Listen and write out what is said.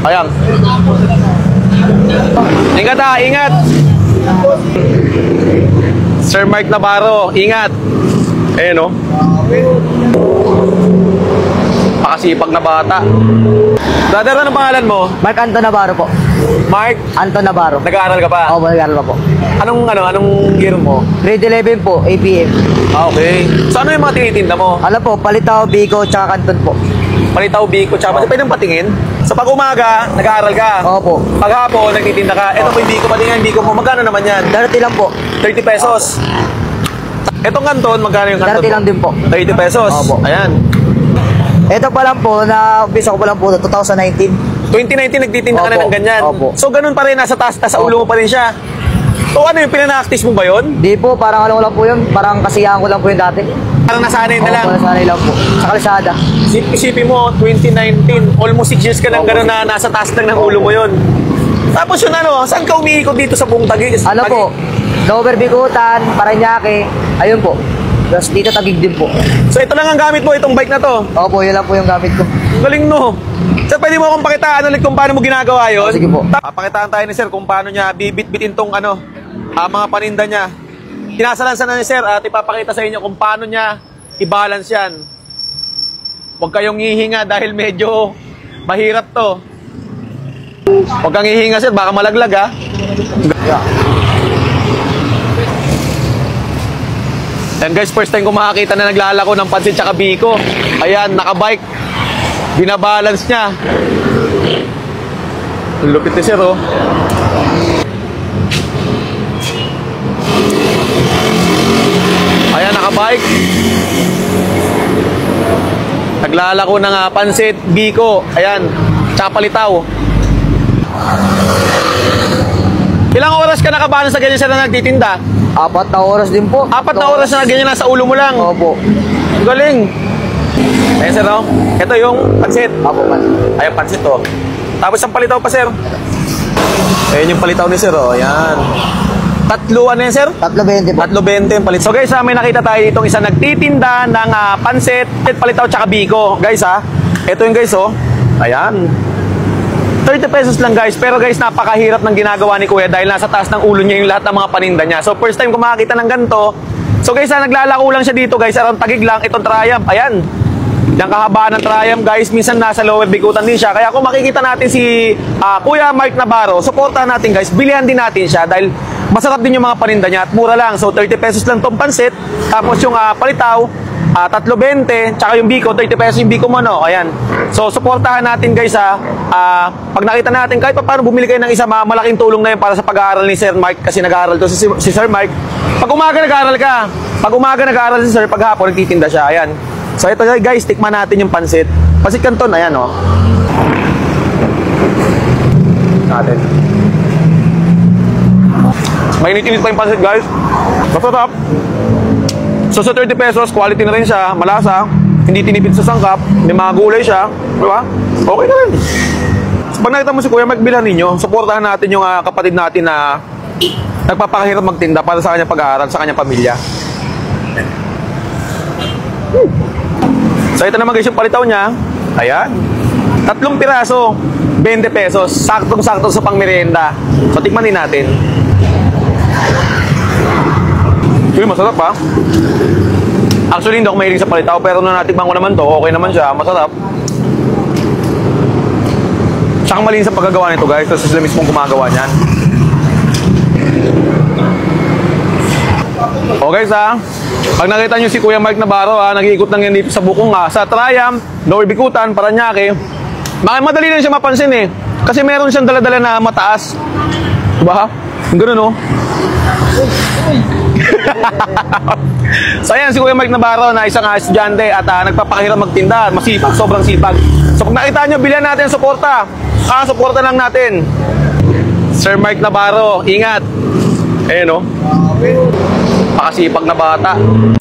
Ayan. Ingat ha, ingat. Sir Mark Navarro, ingat. Ayan o. Pakasipag na bata. Brother, anong pangalan mo? Mark Anton Navarro po. Mark Anton Navarro. Nag-aaral ka pa? Oo, nag-aaral pa po. Anong year mo? Grade 11 po, APM. Ah, okay. So ano yung mga tinitinda mo? Alam po, Palitaw, Biko, tsaka Canton po. Palitaw, Biko, tsaka pwede mong patingin? Sa pag-umaga, nag-aaral ka? Opo. Paghapon, nagtitinda ka? Ito po yung Biko, patingin yung Biko mo. Magkano naman yan? Darati lang po. 30 pesos. Etong kanton, magkano yung kanton? Darati lang din po. 30 pesos. Opo. Ayan. Ito pa lang po, na-umpisa ko pa lang po, 2019. 2019, nagtitinda ka na Opo. ng ganyan. Opo. So, ganun pa rin, nasa taas, sa ulo mo pa rin siya. So, ano yung pinana-actis mo ba yun? Di po, parang ano ko lang po yun, parang kasiyahan ko lang po yun dati. Parang nasanay na lang. Opo, nasanay lang po. Sa kalsada. Isipin mo, 2019, almost 6 years ka nang gano'n na nasa taas lang ng ulo mo yun. Tapos yun ano, saan ka umiikot dito sa buong Taguig? Ano po, Lower Bikutan, Parañaque, ayun po. Tapos dito Taguig din po. So ito lang ang gamit mo, itong bike na to. Opo, yun lang po yung gamit ko. Galing no. Sir, pwede mo akong pakitaan ulit kung paano mo ginagawa yun? Sige po. Papakitaan tayo ni Sir kung paano niya bibit-bitin tong mga paninda niya. Tinasalansan na ni Sir at ipapakita sa inyo kung paano niya i-balance yan. Huwag kayong hihinga dahil medyo mahirap to. Huwag kang hihinga Sir, baka malaglag ha. Yan guys, first time ko makakita na naglalako ng pansit tsaka biko. Ayan, nakabike. Binabalance niya. Lupit ni Sir oh. Ayan, nakabike. Naglalako ng pansit, biko. Ayan, tsaka palitaw. Ilang oras ka nakabalance sa ganyan Sir na nagtitinda? 4 na oras din po. 4 na oras na ganyan nasa ulo mo lang. Opo. Galing. Ayan Sir, no? Ito yung pansit. Opo, man. Ayan, pansit to. Tapos ang palitaw pa Sir. Ayan yung palitaw ni Sir, oh. Ayan. Tatlo, ano yan Sir? 3.20 po. 3.20 yung palitaw. So guys, may nakita tayo ditong isa nagtitinda ng pansit, palitaw, tsaka biko. Guys ito yung guys, oh. Ayan. 30 pesos lang guys, pero guys napakahirap ng ginagawa ni Kuya dahil nasa taas ng ulo niya yung lahat ng mga paninda niya. So first time ko makakita ng ganito. So guys, naglalako lang siya dito guys, around Taguig lang, itong Triumph. Ayan, yung kahabaan ng Triumph guys, minsan nasa Lower Bikutan din siya. Kaya kung makikita natin si Kuya Mark Navarro, supportahan natin guys, bilihan din natin siya dahil masarap din yung mga paninda niya at mura lang. So 30 pesos lang tong pansit, tapos yung palitaw 3.20, tsaka yung biko 30 pesos yung biko mo, no? Ayan. So suportahan natin guys pag nakita natin kahit pa paano bumili kayo ng isa, malaking tulong na yun para sa pag-aaral ni Sir Mark kasi nag-aaral to si Sir Mark. Pag umaga nag-aaral ka, pag umaga nag-aaral si Sir, pag hapon nagtitinda siya. Ayan. So ito guys, tikman natin yung pansit. Pansit Canton, ayan oh. Natin. Mainit-init pa yung pansit guys. Masarap. So sa 30 pesos, quality na rin siya, malasa, hindi tinipid sa sangkap, may mga gulay siya, di ba? Okay na rin. So, pag nakita mo si Kuya, magbilhan ninyo, supportahan natin yung kapatid natin na nagpapakahirap magtinda para sa kanyang pag-aaral, sa kanyang pamilya. So ito naman guys yung palitaw niya, ayan, 3 piraso, 20 pesos, saktong-sakto sa pangmerienda. So tikman din natin. Uy, masarap ha. Actually, hindi ako mahilig sa palitaw, pero nung natikman ko naman to, okay naman siya, masarap. Tsaka malinis sa paggagawa nito guys, kasi sila mismong gumagawa niyan. O guys pag nakita nyo si Kuya Mark Navarro nag-iikot lang yan dito sa bukong sa Triumph, Lower Bikutan, Parañaque. Madali lang siya mapansin eh, kasi meron siyang dala-dala na mataas. Diba? Yung ganun oh. So ayan si Kuya Mark Navarro na isang estudyante at nagpapakahirap magtinda, masipag, sobrang sipag. So pag nakita nyo, bilhan natin suporta. Suporta lang natin Sir Mark Navarro, ingat. Ayan o, pakasipag na bata.